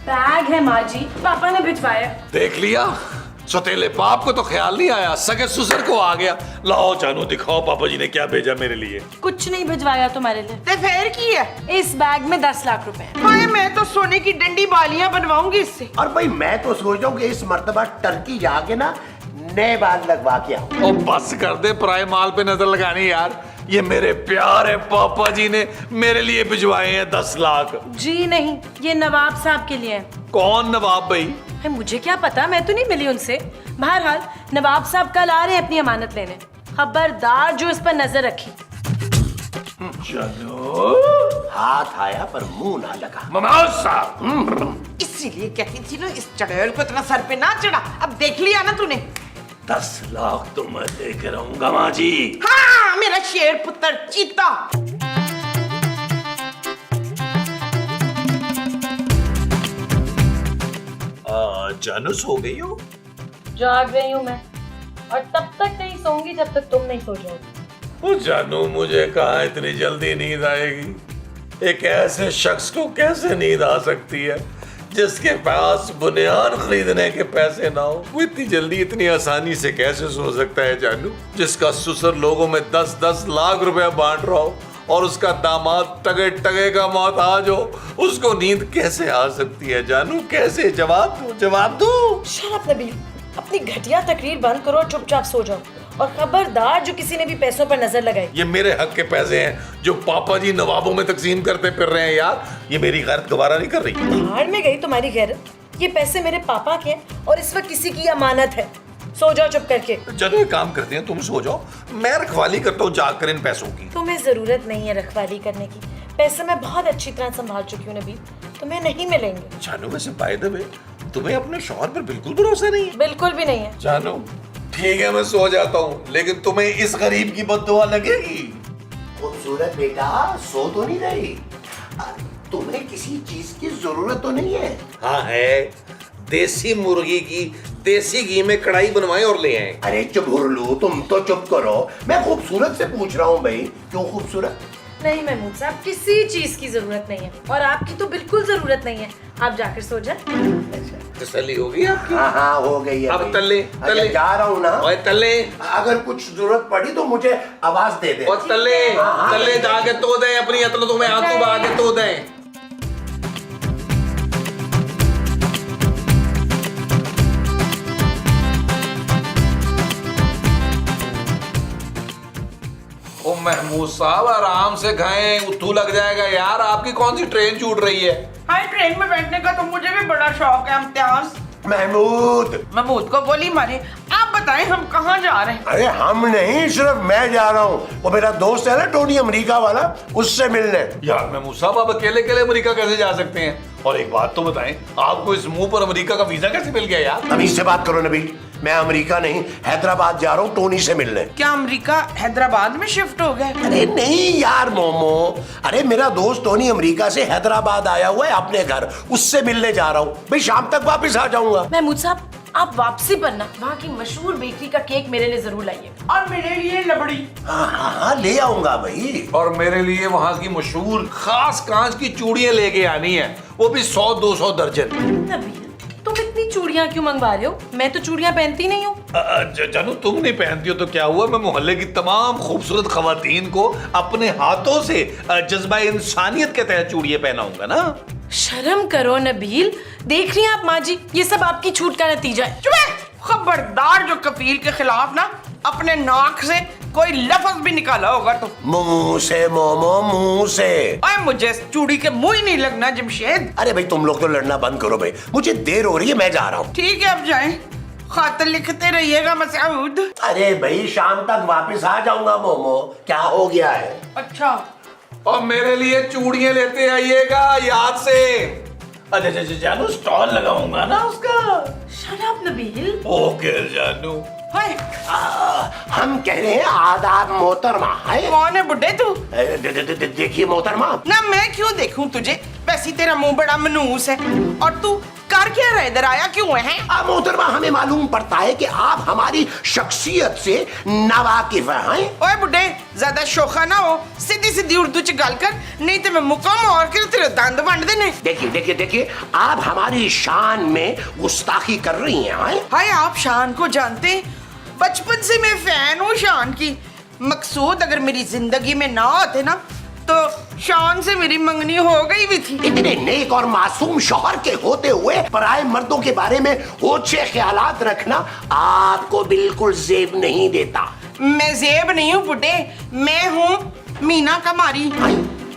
Bag है माँ जी, पापा ने भिजवाया। देख लिया, सौतेले बाप को तो ख्याल नहीं आया, सगे ससुर को आ गया। लाओ जानू दिखाओ पापा जी ने क्या भेजा मेरे लिए। कुछ नहीं भिजवाया तुम्हारे लिए। ते फिर की है? इस बैग में 10 लाख रुपए हैं। हाय, मैं तो सोने की डंडी बालियां बनवाऊंगी इससे। और भाई मैं तो सोच रहा हूँ कि इस मर्तबा टर्की जाके ना नए बाल लगवा के आऊं। ओ बस कर दे पराए माल पे नजर लगानी यार। ये मेरे प्यारे पापा जी ने मेरे लिए भिजवाए हैं 10 लाख। जी नहीं, ये नवाब साहब के लिए है। कौन नवाब भाई? है, मुझे क्या पता, मैं तो नहीं मिली उनसे। बहरहाल नवाब साहब कल आ रहे हैं अपनी अमानत लेने। खबरदार जो इस पर नजर रखी। चलो हाथ आया पर मुंह ना लगा। नवाब साहब, इसीलिए कहती थी ना इस चढ़ेल को इतना सर पे ना चढ़ा। अब देख लिया ना तूने। 10 लाख तो मैं लेकर आऊंगा माँ जी। हाँ, मेरा शेर पुत्र चीता। जानू सो गई हो? जाग रही हूँ मैं, और तब तक नहीं सोऊंगी जब तक तुम नहीं सो जाओगे। ओ जानू, मुझे कहाँ इतनी जल्दी नींद आएगी? एक ऐसे शख्स को कैसे नींद आ सकती है जिसके पास बुनियाद खरीदने के पैसे ना हो? वो इतनी जल्दी इतनी आसानी से कैसे सो सकता है जानू? जिसका ससुर लोगों में 10-10 लाख रुपए बांट रहा हो और उसका दामाद टगे टगे का मोहताज हो, उसको नींद कैसे आ सकती है जानू? कैसे? जवाब दो, जवाब दो। शट अप नबील, अपनी घटिया तकरीर बंद करो और चुपचाप सो जाओ। और खबरदार जो किसी ने भी पैसों पर नजर लगाई। ये मेरे हक के पैसे हैं जो पापा जी नवाबों में तकसीम करते फिर रहे हैं यार। ये मेरी गैरत गवारा नहीं कर रही। भाड़ में गई तुम्हारी गैरत। ये पैसे मेरे पापा के हैं और इस वक्त किसी की अमानत है। सो जाओ चुप करके। चलो एक काम करते हैं, तुम सो जाओ, मैं रखवाली करता हूँ जाकर इन पैसों की। तुम्हें जरूरत नहीं है रखवाली करने की। पैसे मैं बहुत अच्छी तरह संभाल चुकी हूँ नबील, तुम्हें नहीं मिलेंगे। जानू वैसे बाय द वे, तुम्हें अपने शौहर पर बिल्कुल भरोसा नहीं है? बिल्कुल भी नहीं है। जानू ठीक है, मैं सो जाता हूँ, लेकिन तुम्हें इस गरीब की बद्दुआ लगेगी। खूबसूरत बेटा, सो तो नहीं रही? तुम्हें किसी चीज की जरूरत तो नहीं है? हाँ है, देसी मुर्गी की देसी घी में कढ़ाई बनवाए और ले आए। अरे चुप हुरलू, तुम तो चुप करो। मैं खूबसूरत से पूछ रहा हूँ भाई, क्यों खूबसूरत? नहीं महमूद साहब, किसी चीज की जरूरत नहीं है, और आपकी तो बिल्कुल जरूरत नहीं है। आप जाकर सो जाए। तसल्ली होगी आपकी? हाँ हाँ हो गई है। अब भाई। तल्ले अच्छा, जा रहा हूँ ना। ओए तल्ले, अगर कुछ जरूरत पड़ी तो मुझे आवाज दे दे। और तल्ले तल्ले जाके तो दे अपनी अतल, तुम्हें हाथों बहा के तो दे। ओ महमूद साहब, आराम से खाएं, उठू लग जाएगा यार। आपकी कौन सी ट्रेन छूट रही है? हाय, ट्रेन में बैठने का तो मुझे भी बड़ा शौक है इम्तियाज। महमूद को गोली मारे। आप बताएं हम कहाँ जा रहे हैं? अरे हम नहीं, सिर्फ मैं जा रहा हूँ। वो मेरा दोस्त है ना टोनी अमेरिका वाला, उससे मिलने। यार महमूद साहब, आप अकेले अकेले अमेरिका कैसे जा सकते हैं? और एक बात तो बताएं, आपको इस मुंह पर अमेरिका का वीजा कैसे मिल गया यार? तमीज से बात करो नबील, मैं अमेरिका नहीं हैदराबाद जा रहा हूँ टोनी से मिलने। क्या अमेरिका हैदराबाद में शिफ्ट हो गए? अरे नहीं यार मोमो, अरे मेरा दोस्त टोनी अमेरिका से हैदराबाद आया हुआ है अपने घर, उससे मिलने जा रहा हूँ। भाई शाम तक वापस आ जाऊंगा। महमूद साहब, आप वापसी पर ना वहाँ की मशहूर बेकरी का केक मेरे लिए जरूर लाइए। और मेरे लिए लबड़ी। हाँ हाँ हाँ ले आऊंगा भाई। और मेरे लिए वहाँ की मशहूर खास कांच की चूड़ियां लेके आनी है, वो भी 100-200 दर्जन। नबील, तुम इतनी चूड़ियाँ क्यों मंगवा रहे हो? मैं तो चूड़ियाँ पहनती नहीं हूँ। जानू तुम नहीं पहनती हो तो क्या हुआ, मैं मोहल्ले की तमाम खूबसूरत खवातीन को अपने हाथों से जज्बा इंसानियत के तहत चूड़ियां पहनाऊंगा ना। शर्म करो नबील, देख रही हैं आप माँ जी, ये सब आपकी छूट का नतीजा है। चुप है! खबरदार जो कफील के खिलाफ ना अपने नाक से कोई लफ्ज भी निकाला होगा तो मुंह से मोमो, मुंह से। अरे मुझे चूड़ी के मुंह ही नहीं लगना जमशेद। अरे भाई तुम लोग तो लड़ना बंद करो भाई, मुझे देर हो रही है, मैं जा रहा हूँ। ठीक है, अब जाएं। खातर लिखते रहिएगा मसूद। अरे भाई शाम तक वापस आ जाऊंगा मोमो, क्या हो गया है? अच्छा, और मेरे लिए चूड़ियां लेते आइएगा याद से। अच्छा जानू, स्टॉल लगाऊंगा ना उसका। Shut up Nabeel. ओके जानू। हाय, हम कह रहे हैं आदाब मोहतरमा। कौन है बुड्ढे तू? देखिए मोहतरमा। ना मैं क्यों देखूं तुझे? वैसे तेरा मुंह बड़ा मनूस है और तू बाहर क्या रहा, इधर आया क्यों है? मोहतरमा, हमें मालूम पड़ता है कि आप हमारी शख्सियत से नावाकिफ हैं। ओए बुड्ढे, ज्यादा शोखा ना हो, सीधी सीधी उर्दू च गल कर, नहीं तो मैं मुकाम और कर तेरे दंद वंड देने। देखिए देखिए देखिए, आप हमारी शान में गुस्ताखी कर रही हैं। हाय, आप शान को जानते? बचपन से मैं फैन हूँ शान की। मकसूद अगर मेरी जिंदगी में ना होते ना तो शान से मेरी मंगनी हो गई भी थी। इतने नेक और मासूम शौहर के होते हुए पराए मर्दों के बारे में ओछे ख्यालात रखना आपको बिल्कुल जेब नहीं देता। मैं जेब नहीं हूँ बुड्ढे, मैं हूँ मीना कमारी।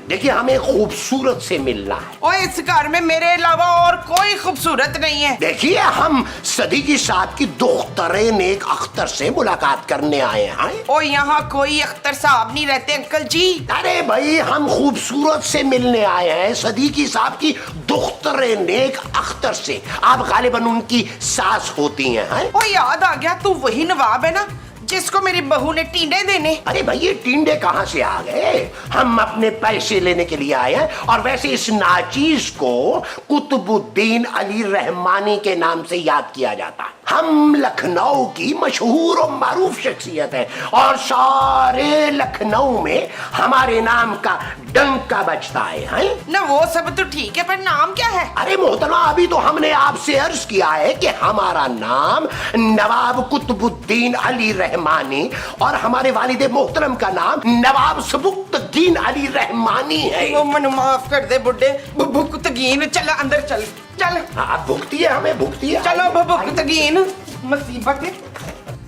देखिए, हमें खूबसूरत से मिलना है। ओए, इस घर में मेरे अलावा और कोई खूबसूरत नहीं है। देखिए, हम सदीकी साहब की दुख्तरे नेक अख्तर से मुलाकात करने आए हैं। ओ, यहाँ कोई अख्तर साहब नहीं रहते अंकल जी। अरे भाई, हम खूबसूरत से मिलने आए हैं, सदीकी साहब की दुख्तरे नेक अख्तर से। आप गालिबन उनकी सास होती हैं। ओ, याद आ गया, तू वही नवाब है ना जिसको मेरी बहू ने टींडे देने। अरे भाई, ये टींडे कहाँ से आ गए? हम अपने पैसे लेने के लिए आए हैं। और वैसे इस नाचीज को कुतुबुद्दीन अली रहमानी के नाम से याद किया जाता है। हम लखनऊ की मशहूर और मारूफ शख्सियत है और सारे लखनऊ में हमारे नाम का डंका बजता है। ना वो सब तो ठीक है, पर नाम क्या है? अरे मोहतरमा, अभी तो हमने आपसे अर्ज किया है कि हमारा नाम नवाब कुतुबुद्दीन अली रहमानी और हमारे वालिद मोहतरम का नाम नवाब सबुक्तगीन अली रहमानी है। वो मन माफ कर दे बुड्ढे, भुक्तगीन। चल अंदर चल चल। आप भुगती है, हमें भुगती है। चलो भुक्तगीन। मुसीबत है।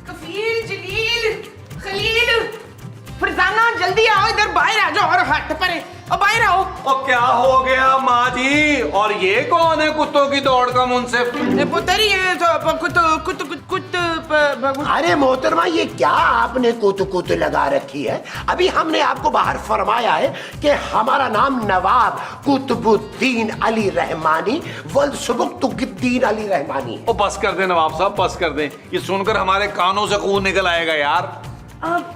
कफील, जलील, खलील, फरजाना, जल्दी आओ, इधर बाहर आ जाओ और हट परे। और बाहर आओ। और क्या हो गया माँ जी? और ये कौन है कुत्तों की दौड़ का मुंसिफ? पुत्र, ये कुत अरे मोहतरमा, ये क्या आपने कुत लगा रखी है? अभी हमने आपको बाहर फरमाया है कि हमारा नाम नवाब कुतुबुद्दीन अली रहमानी वल्द सुबुक्तुद्दीन अली रहमानी है। ओ बस कर दे नवाब साहब, बस कर दे। ये सुनकर हमारे कानों से खून निकल आएगा यार।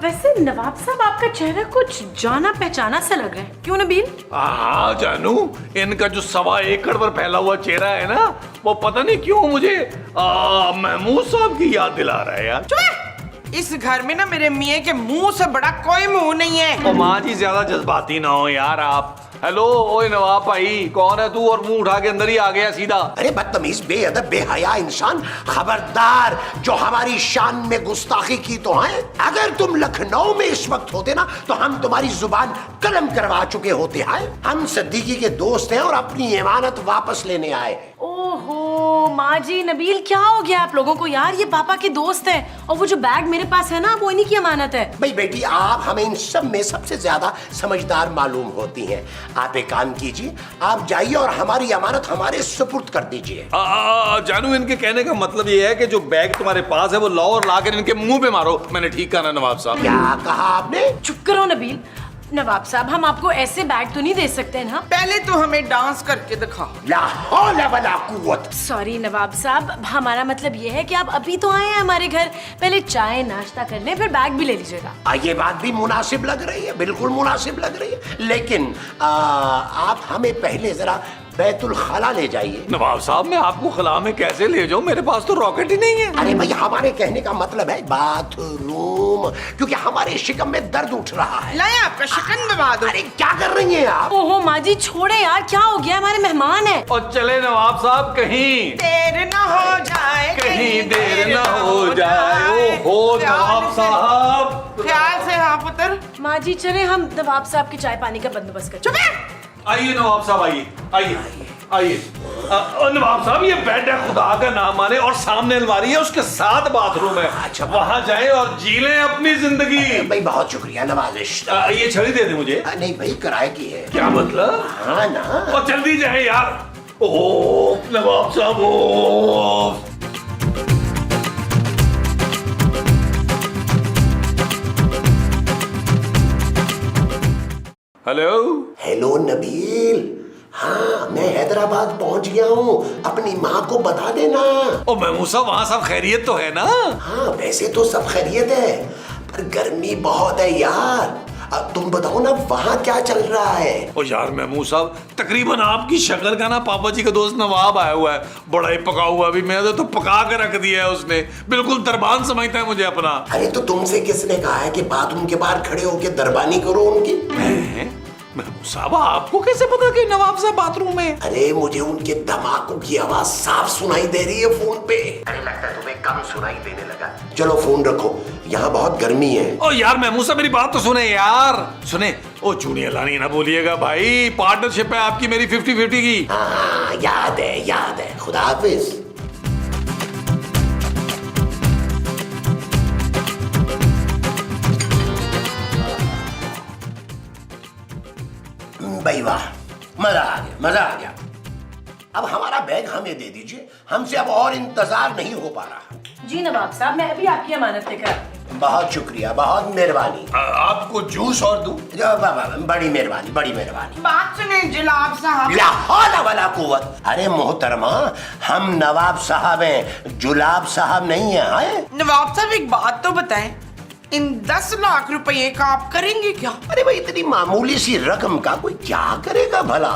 वैसे नवाब साहब, आपका चेहरा कुछ जाना पहचाना सा लग रहा है, क्यों नबील? हाँ जानू, इनका जो 1.25 एकड़ पर फैला हुआ चेहरा है ना, वो पता नहीं क्यों मुझे महमूद साहब की याद दिला रहा है यार। इस घर में ना मेरे मियाँ के मुंह से बड़ा कोई मुंह नहीं है। ओ माँ जी, ज्यादा जज्बाती ना हो यार आप। हेलो, ओए नवाब भाई, कौन है तू? और मुंह उठा के अंदर ही आ गया सीधा। अरे बदतमीज, बेअदब, बेहया इंसान, खबरदार! जो हमारी शान में गुस्ताखी की तो है। अगर तुम लखनऊ में इस वक्त होते ना तो हम तुम्हारी जुबान कलम करवा चुके होते हैं। हम सिद्दीकी के दोस्त हैं और अपनी इमानत वापस लेने आए। ओहो माँ जी, नबील क्या हो गया आप लोगों को यार? ये पापा के दोस्त हैं और वो जो बैग मेरे पास है ना, वो इन्हीं की अमानत है। भाई बेटी, आप हमें इन सब में सबसे ज्यादा समझदार मालूम होती हैं। आप एक काम कीजिए, आप जाइए और हमारी अमानत हमारे सुपुर्द कर दीजिए। जानू, इनके कहने का मतलब ये है कि जो बैग तुम्हारे पास है वो लाओ और लाकर इनके मुंह पे मारो। मैंने ठीक कहा ना नवाब साहब? क्या कहा आपने? चुप करो नबील। नवाब साहब, हम आपको ऐसे बैग तो नहीं दे सकते ना। पहले तो हमें डांस करके दिखाओ। ला हौला वला कुव्वत। सॉरी नवाब साहब, हमारा मतलब ये है कि आप अभी तो आए हैं हमारे घर, पहले चाय नाश्ता कर लें, फिर बैग भी ले लीजिएगा। ये बात भी मुनासिब लग रही है, बिल्कुल मुनासिब लग रही है। लेकिन आप हमें पहले जरा बैतुल खला ले जाइए। नवाब साहब, मैं आपको खला में कैसे ले जाऊं? मेरे पास तो रॉकेट ही नहीं है। अरे भाई, हमारे कहने का मतलब है बाथरूम, क्योंकि हमारे शिकम में दर्द उठ रहा है। लाए आपका शिकन दबा दो। अरे क्या कर रही हैं आप? ओहो माँ जी, छोड़े यार, क्या हो गया? हमारे मेहमान हैं। और चले नवाब साहब, कहीं देर न हो जाए, कहीं देर न हो जाए। ओहो नवाब साहब, ख्याल से। हाँ पुत्र। माँ जी चले, हम नवाब साहब के चाय पानी का बंदोबस्त करते। चुप है। आइए नवाब साहब, आइए आइए आइए। नवाब साहब, ये बेड है, खुदा का नाम माने, और सामने अलमारी है, उसके साथ बाथरूम है। अच्छा, वहां जाएं और जी लें अपनी जिंदगी। भाई बहुत शुक्रिया, नवाजिश। ये छड़ी दे दे मुझे। नहीं भाई, किराए की है। क्या मतलब? हाँ ना। और जल्दी जाए यार। ओ नवाब साहब, ओ हेलो। हेलो नबील, हाँ मैं हैदराबाद पहुंच गया हूँ, अपनी माँ को बता देना। ओ महमूद साहब, वहाँ सब खैरियत तो है ना? हाँ वैसे तो सब खैरियत है, पर गर्मी बहुत है यार। तुम बताओ ना वहाँ क्या चल रहा है? ओ यार महमूद साहब, तकरीबन आपकी शक्ल का ना पापा जी का दोस्त नवाब आया हुआ है, बड़ा ही पका हुआ। अभी मैंने तो पका के रख दिया है उसने, बिल्कुल दरबान समझता है मुझे अपना। अरे तो तुमसे किसने कहा है कि बाथरूम के बाहर खड़े होकर दरबानी करो उनकी? महमूद साहब, आपको कैसे पता कि नवाब साहब बाथरूम में? अरे मुझे उनके धमाकों की आवाज साफ सुनाई दे रही है फोन पे। अरे लगता है तुम्हें कम सुनाई देने लगा। चलो फोन रखो, यहाँ बहुत गर्मी है। ओ यार महमूद साहब, मेरी बात तो सुने यार, सुने। ओ चूड़िया लानी ना बोलिएगा भाई, पार्टनरशिप है आपकी मेरी 50-50 की। हाँ याद है। खुदा हाफिज। भाई वाह, मजा आ गया। अब हमारा बैग हमें दे दीजिए, हमसे अब और इंतजार नहीं हो पा रहा। जी नवाब साहब, मैं अभी आपकी अमानत लेकर आती हूँ। बहुत शुक्रिया, बहुत मेहरबानी। आपको जूस और दूं? बड़ी मेहरबानी। बात सुने जनाब साहब। ला हौला वला कुव्वत। अरे मोहतरमा, हम नवाब साहब हैं, जुलाब साहब नहीं हैं। नवाब साहब एक बात तो बताएं, इन 10 लाख रुपए का आप करेंगे क्या? अरे भाई, इतनी मामूली सी रकम का कोई क्या करेगा भला?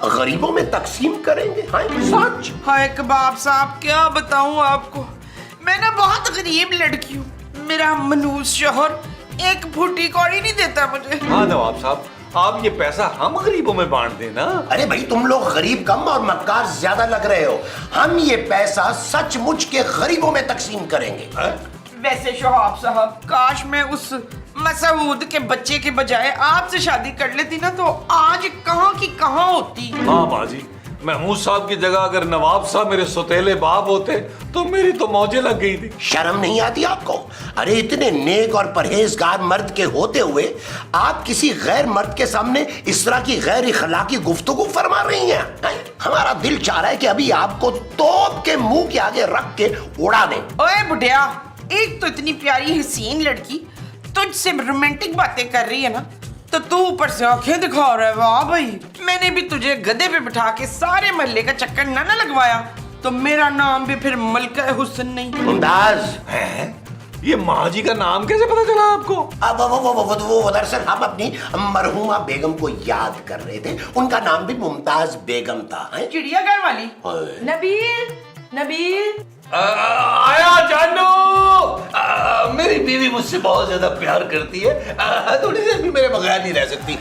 गरीबों में तकसीम करेंगे। हाँ सच। हाय कबाब साहब, क्या बताऊं आपको, मैं ना बहुत गरीब लड़की हूँ। मेरा मनूस शोहर एक फूटी कौड़ी नहीं देता मुझे। हाँ नवाब साहब, आप ये पैसा हम गरीबों में बांट देना। अरे भाई, तुम लोग गरीब कम और मक्कार ज्यादा लग रहे हो। हम ये पैसा सचमुच के गरीबों में तकसीम करेंगे। वैसे शोहाब साहब, काश मैं उस मसूद के बच्चे के बजाय आपसे शादी कर लेती ना, तो आज कहाँ की कहाँ होती। हाँ बाजी, महमूद साहब की जगह अगर नवाब साहब मेरे सौतेले बाप होते तो मेरी तो मौजें लग गई थी। शर्म नहीं आती आपको? अरे इतने नेक और परहेजगार मर्द के होते हुए आप किसी गैर मर्द के सामने इस तरह की गैर इखलाकी गुफ्तगू फरमा रही हैं। हमारा दिल चाह रहा है कि अभी आपको तोप के मुंह के आगे रख के उड़ा दें। ओए बुढ़िया, एक तो इतनी प्यारी हसीन लड़की तुझसे रोमांटिक बातें कर रही है ना, तो तू ऊपर से आंखें दिखा रहा है। वाह भाई, मैंने भी तुझे गधे पे बिठा के सारे महल्ले का चक्कर ना लगवाया तो मेरा नाम भी फिर मलका हुस्न नहीं। मुमताज हैं? ये माँ जी का नाम कैसे पता चला आपको? अब वो दरअसल हम अपनी मरहुमा बेगम को याद कर रहे थे। उनका नाम भी मुमताज बेगम था। चिड़ियाघर वाली। नबील आया जानू। मेरी बीवी मुझसे बहुत ज्यादा प्यार करती है, थोड़ी देर भी मेरे बगैर नहीं रह सकती।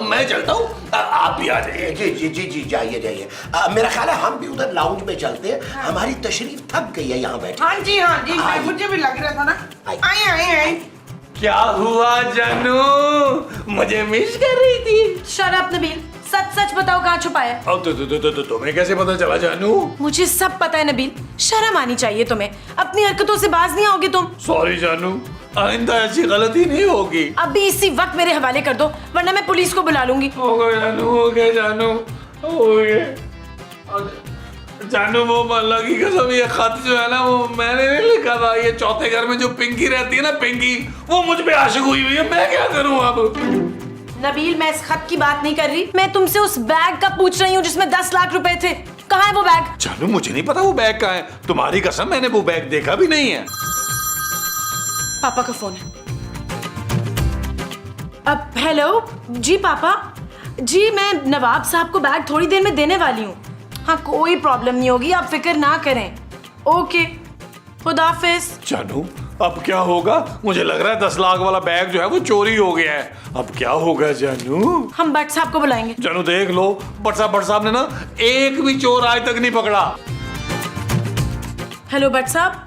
मैं चलता हूँ, आप भी आ जाइए। जी जाइए। मेरा ख्याल है हम भी उधर लाउंज में चलते हैं। हमारी तशरीफ थक गई है यहाँ बैठे। हाँ जी, मुझे भी लग रहा था ना। आइए। क्या हुआ जानू, मुझे मिस कर रही थी? शट अप नबील, सच बताओ कहाँ छुपाया? अब तो तुम्हें कैसे पता चला जानू? मुझे सब पता है नबील, शर्म आनी चाहिए तुम्हें। अपनी हरकतों से बाज नहीं आओगे तुम। सॉरी जानू, आइंदा ऐसी गलती नहीं होगी। अभी इसी वक्त मेरे हवाले कर दो, वरना मैं पुलिस को बुला लूंगी। हो गया जानू, वो अल्लाह की कसम, ये खत जो है ना, वो मैंने नहीं लिखा था। ये चौथे घर में जो पिंकी रहती है ना, पिंकी, वो मुझ पे आशिक हुई हुई है। मैं क्या करूं अब? नबील, मैं इस खत की बात नहीं कर रही, मैं तुमसे उस बैग का पूछ रही हूँ जिसमें 10 लाख रुपए थे। कहाँ है वो बैग? जानू, मुझे नहीं पता वो बैग कहाँ है। तुम्हारी कसम, मैंने वो बैग देखा भी नहीं है। पापा का फोन है। अब हेलो जी पापा जी, मैं नवाब साहब को बैग थोड़ी देर में देने वाली हूँ। हाँ, कोई प्रॉब्लम नहीं होगी, आप फिक्र ना करें। ओके, खुदाफिज। जानू, अब क्या होगा? मुझे लग रहा है 10 लाख वाला बैग जो है वो चोरी हो गया है। अब क्या होगा जानू? हम भट्ट साहब को बुलाएंगे। जानू देख लो, भट्ट साहब ने ना एक भी चोर आज तक नहीं पकड़ा। हेलो भट्ट साहब,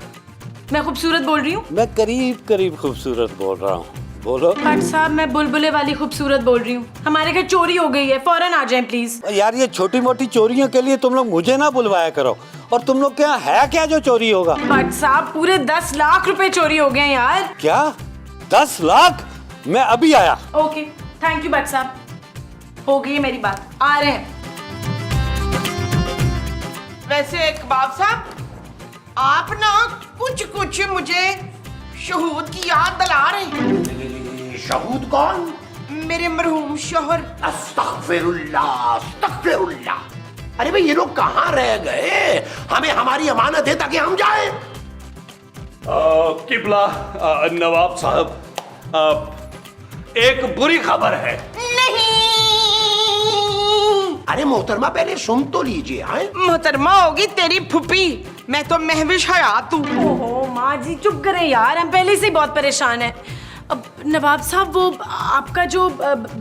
मैं खूबसूरत बोल रही हूँ। मैं करीब खूबसूरत बोल रहा हूँ, बोलो। भट्ट साहब, मैं बुलबुले वाली खूबसूरत बोल रही हूँ। हमारे घर चोरी हो गई है, फौरन आ जाएं प्लीज। यार, ये छोटी मोटी चोरियों के लिए तुम लोग मुझे ना बुलवाया करो। और तुम लोग क्या है क्या जो चोरी होगा? भट्ट साहब, पूरे 10 लाख रुपए चोरी हो गए हैं यार। क्या 10 लाख? मैं अभी आया। ओके, थैंक यू भट्ट साहब, हो गई है मेरी बात, आ रहे हैं। वैसे कबाब साहब, आप ना कुछ मुझे शहूद की याद दिला रहे हैं। शहूद कौन? मेरे मरहूम शोहर। अस्तगफिरुल्लाह। अरे भाई, ये लोग कहाँ रह गए? हमें हमारी अमानत है ताकि हम जाएं। किबला नवाब साहब, एक बुरी खबर है। अरे मोहतरमा पहले सुन तो लीजिए। आए मोहतरमा होगी तेरी फुफी, मैं तो महविश हयात हूँ। ओहो माँ जी चुप करें यार, हम पहले से ही बहुत परेशान हैं। अब नवाब साहब वो आपका जो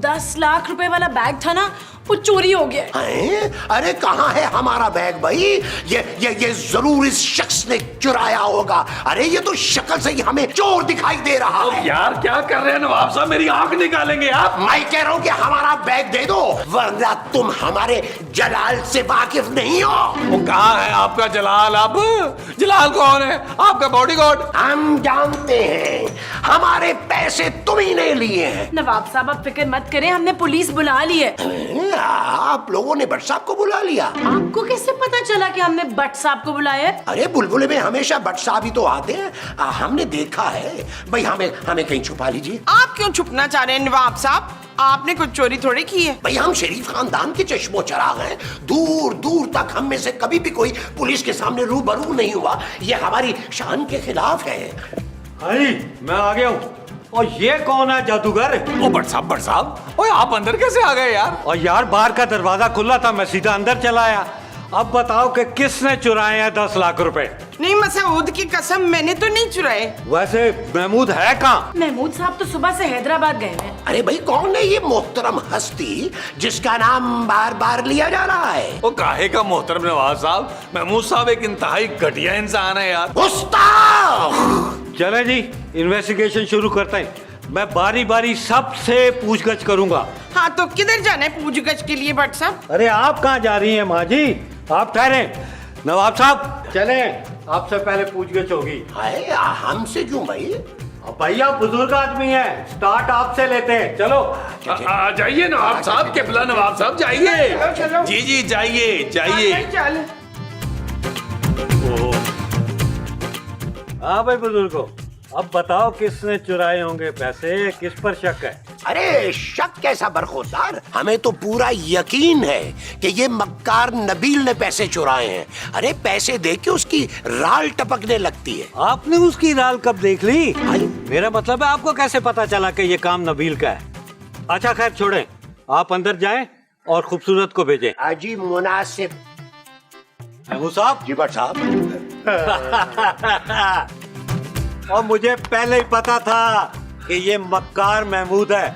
10 लाख रुपए वाला बैग था ना, वो चोरी हो गया है। हैं? अरे कहाँ है हमारा बैग भाई? ये जरूर इस शख्स ने चुराया होगा। अरे ये तो शक्ल से ही हमें चोर दिखाई दे रहा है। यार क्या कर रहे हैं नवाब साहब, मेरी आंख निकालेंगे आप। मैं कह रहा हूँ कि हमारा बैग दे दो, वरना तुम हमारे जलाल से वाकिफ नहीं हो। वो कहाँ है आपका जलाल? अब जलाल कौन है? आपका बॉडीगार्ड? हम जानते हैं, हमारे पैसे तुम ही ने लिए हैं। नवाब साहब आप फिक्र मत करें, हमने पुलिस बुला ली है। आप लोगों ने भट्ट साहब को बुला लिया? आपको कैसे पता चला कि हमने भट्ट साहब को बुलाया है? अरे बुलबुल में हमेशा भट्ट साहब ही तो आते हैं। हमने देखा है भाई। हमें कहीं छुपा लीजिए। आप क्यों छुपना चाह रहे हैं नवाब साहब? आपने कुछ चोरी थोड़ी की है। भाई हम शरीफ खानदान के चश्मो चराग हैं। दूर दूर तक हम में से कभी भी कोई पुलिस के सामने रूबरू नहीं हुआ। ये हमारी शान के खिलाफ है। अरे मैं आ गया हूँ। और ये कौन है जादूगर? ओ भट्ट साहब, ओए आप अंदर कैसे आ गए यार? और यार बाहर का दरवाजा खुला था, मैं सीधा अंदर चला आया। अब बताओ कि किसने चुराए हैं 10 लाख रुपए? नहीं मसूद की कसम, मैंने तो नहीं चुराए। वैसे महमूद है कहाँ? महमूद साहब तो सुबह से हैदराबाद गए हैं। अरे भाई कौन है ये मोहतरम हस्ती जिसका नाम बार बार लिया जा रहा है? वो काहे का मोहतरम नवाब साहब, महमूद साहब एक इंतहाई घटिया इंसान है यार। उस्ताद! चले जी, इन्वेस्टिगेशन शुरू करते हैं। मैं बारी बारी सबसे पूछगछ करूंगा। हाँ तो किधर जाना है पूछगछ के लिए भट्ट साहब? अरे आप कहाँ जा रही हैं माँ जी? आप ठहरे। नवाब साहब चले, आपसे पहले पूछगछ होगी। हाय, हमसे क्यों भाई? अब भैया बुजुर्ग आदमी है, स्टार्ट आपसे लेते हैं। चलो जाइए नवाब साहब, किबला नवाब साहब जाइए। चलो, चलो। जी जाइए जाइए। चल हाँ भाई बुजुर्गो, अब बताओ किसने चुराए होंगे पैसे, किस पर शक है? अरे शक कैसा बरखुरदार, हमें तो पूरा यकीन है कि ये मक्कार नबील ने पैसे चुराए हैं। अरे पैसे देख के उसकी राल टपकने लगती है। आपने उसकी राल कब देख ली? मेरा मतलब है आपको कैसे पता चला कि ये काम नबील का है? अच्छा खैर छोड़ें, आप अंदर जाएं और खूबसूरत को भेजें। अजी मुनासिब। महमूद साहब। जी भट्ट साहब। और मुझे पहले ही पता था कि ये मक्कार महमूद है।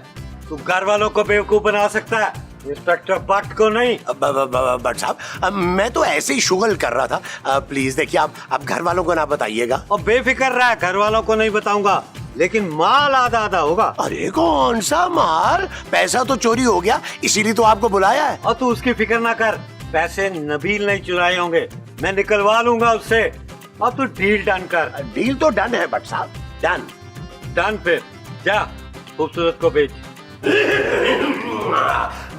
तू घर वालों को बेवकूफ बना सकता है, इंस्पेक्टर भट्ट को नहीं। भट्ट साहब मैं तो ऐसे ही शुगल कर रहा था। प्लीज देखिए, आप घर वालों को ना बताइएगा। और बेफिक्र रहा, घर वालों को नहीं बताऊंगा, लेकिन माल आधा आधा होगा। अरे कौन सा माल? पैसा तो चोरी हो गया, इसीलिए तो आपको बुलाया है। और तू उसकी फिक्र ना कर, पैसे नबील नहीं चुराए होंगे, मैं निकलवा लूंगा उससे। अब तू डील डन कर। डील तो डन है भट्ट साहब, डन। डन, फिर जा खूबसूरत को भेज।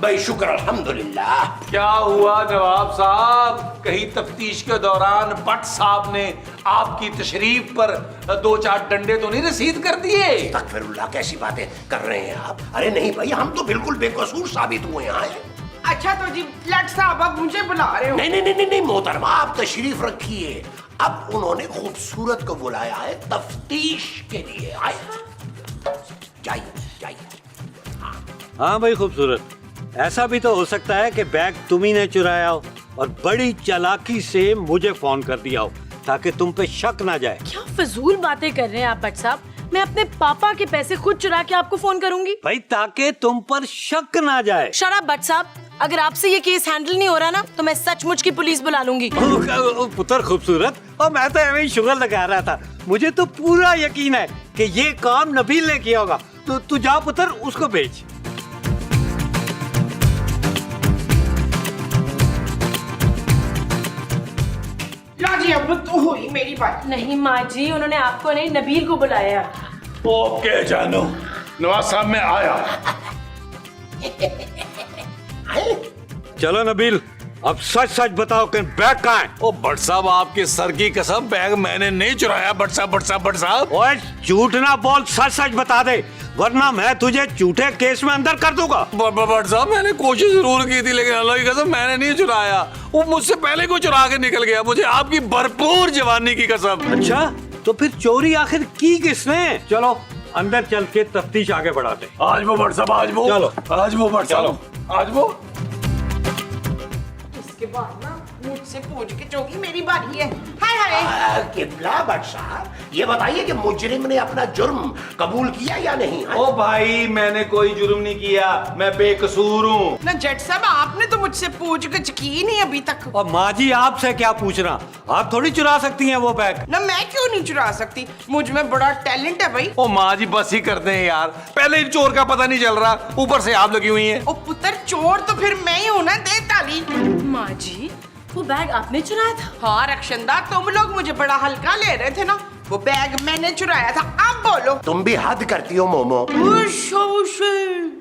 भाई शुक्र अल्हम्दुलिल्लाह। क्या हुआ नवाब साहब, कहीं तफ्तीश के दौरान भट्ट साहब ने आपकी तशरीफ पर 2-4 डंडे तो नहीं रसीद कर दिए? अस्तगफिरुल्लाह, कैसी बातें कर रहे हैं आप? अरे नहीं भाई, हम तो बिल्कुल बेकसूर साबित हुए यहाँ हैं। अच्छा तो जी लट साहब आप मुझे बुला रहे हो? नहीं मोहतरमा, आप तशरीफ रखिए। अब उन्होंने खूबसूरत को बुलाया है तफ्तीश के लिए। आए जाइए। हाँ भाई खूबसूरत, ऐसा भी तो हो सकता है कि बैग तुम ही ने चुराया हो और बड़ी चालाकी से मुझे फोन कर दिया हो ताकि तुम पे शक ना जाए। क्या फजूल बातें कर रहे हैं आप भट्ट साहब? मैं अपने पापा के पैसे खुद चुरा के आपको फोन करूंगी? भाई ताकि तुम पर शक ना जाए। शट अप भट्ट साहब, अगर आपसे ये केस हैंडल नहीं हो रहा ना तो मैं सचमुच की पुलिस बुला लूंगी। पुत्र खूबसूरत, और मैं तो ऐਵੇਂ ही शुगर लगा रहा था। मुझे तो पूरा यकीन है कि ये काम नबील ने किया होगा। तो तू जा पुत्र, उसको भेज। जी अब तो हुई मेरी बात। नहीं माँ जी, उन्होंने आपको नहीं नबील को बुलाया। ओके जानू, नवाब साहब मैं आया। चलो नबील, अब सच सच बताओ कि बैग कहाँ है? ओ भट्ट साहब, आपके सर की कसम, बैग मैंने नहीं चुराया। भट्ट साहब ओए झूठ ना बोल, सच सच बता दे, वरना मैं तुझे झूठे केस में अंदर कर दूंगा। भट्ट साहब मैंने कोशिश जरूर की थी, लेकिन अल्लाह की कसम मैंने नहीं चुराया। वो मुझसे पहले को चुरा के निकल गया, मुझे आपकी भरपूर जवानी की कसम। अच्छा, तो फिर चोरी आखिर की किसने? चलो अंदर चल के तफ्तीश आगे बढ़ाते हैं। आज वो बट साहब, आज वो, चलो। आज वो बट साहब, आज वो। इसके बाद ना मुझसे पूछ के चोगी मेरी बारी है। हाय हाय। किबला भट्ट साहब, ये बताइए कि मुजरिम ने अपना जुर्म कबूल किया या नहीं? ओ भाई, मैंने कोई जुर्म नहीं किया, मैं बेकसूर हूँ। ना जट साहब, आपने तो मुझसे पूछ के की नहीं अभी तक। और माँ जी आपसे क्या पूछना, आप थोड़ी चुरा सकती हैं वो बैग। ना मैं क्यों नहीं चुरा सकती, मुझ में बड़ा टैलेंट है भाई। ओ माँ जी बस ही करते हैं यार, पहले ही चोर का पता नहीं चल रहा, ऊपर से आप लगी हुई हैं। ओ पुत्र, चोर तो फिर मैं ही हूँ ना, दे ताली। माँ जी, वो बैग आपने चुराया था? हाँ रक्षंदा, तुम लोग मुझे बड़ा हल्का ले रहे थे ना, वो बैग मैंने चुराया था। अब बोलो। तुम भी हद करती हो मोमो।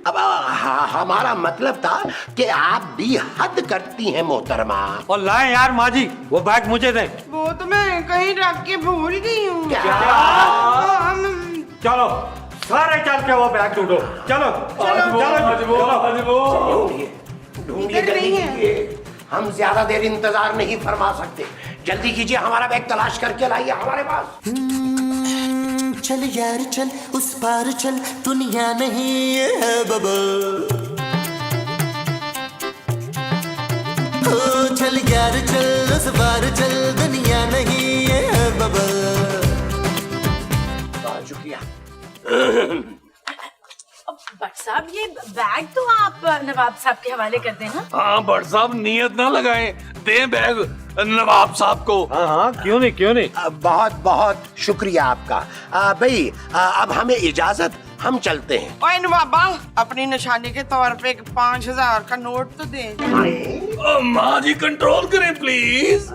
अब हमारा मतलब था कि आप भी हद करती हैं मोहतरमा। और लाए यार माँ जी, वो बैग मुझे दें। वो तो मैं कहीं रख के भूल गई हूँ। चलो सारे चल के वो बैग ढूंढो। चलो ढूंढिए, इधर जल्दी नहीं है। कीजिए, हम ज्यादा देर इंतजार नहीं फरमा सकते। जल्दी कीजिए, हमारा बैग तलाश करके लाइए हमारे पास। चल यार चल, उस पार चल, दुनिया नहीं ये है बबल। ओ चल यार चल, उस पार चल, दुनिया नहीं ये है बबल। बहुत शुक्रिया। बट साहब, ये बैग तो आप नवाब साहब के हवाले कर देना। हाँ बट साहब, नियत ना लगाएं, दें बैग नवाब साहब को। हाँ हाँ, क्यों नहीं। बहुत बहुत शुक्रिया आपका। भाई अब हमें इजाजत, हम चलते हैं। ओए नवाबा, अपनी निशानी के तौर पे एक 5000 का नोट तो दे। ओ माँ जी कंट्रोल करें प्लीज।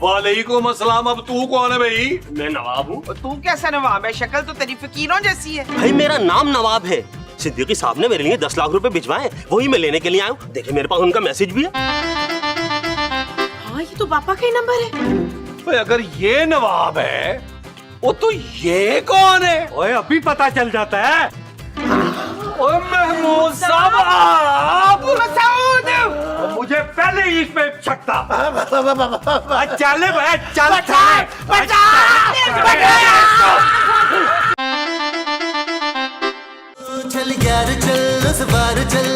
वालेकुम अस्सलाम। अब तू कौन है भाई? मैं नवाब हूँ। तू कैसा नवाब है, शक्ल तो तेरी फकीरों जैसी है। भाई मेरा नाम नवाब है। सिद्दीकी साहब ने मेरे लिए 10 लाख रुपए भिजवाए, वही मैं लेने के लिए आया हूँ। देखिए मेरे पास उनका मैसेज भी है। हाँ, ये तो पापा का ही नंबर है। भाई अगर ये नवाब है, वो तो ये कौन है? ओए अभी पता चल जाता है। ओए महमूद साहब, आप मसूद, मुझे पहले ही इस पे शक था। चल भाई, चल चल यार चल, उस पार चल,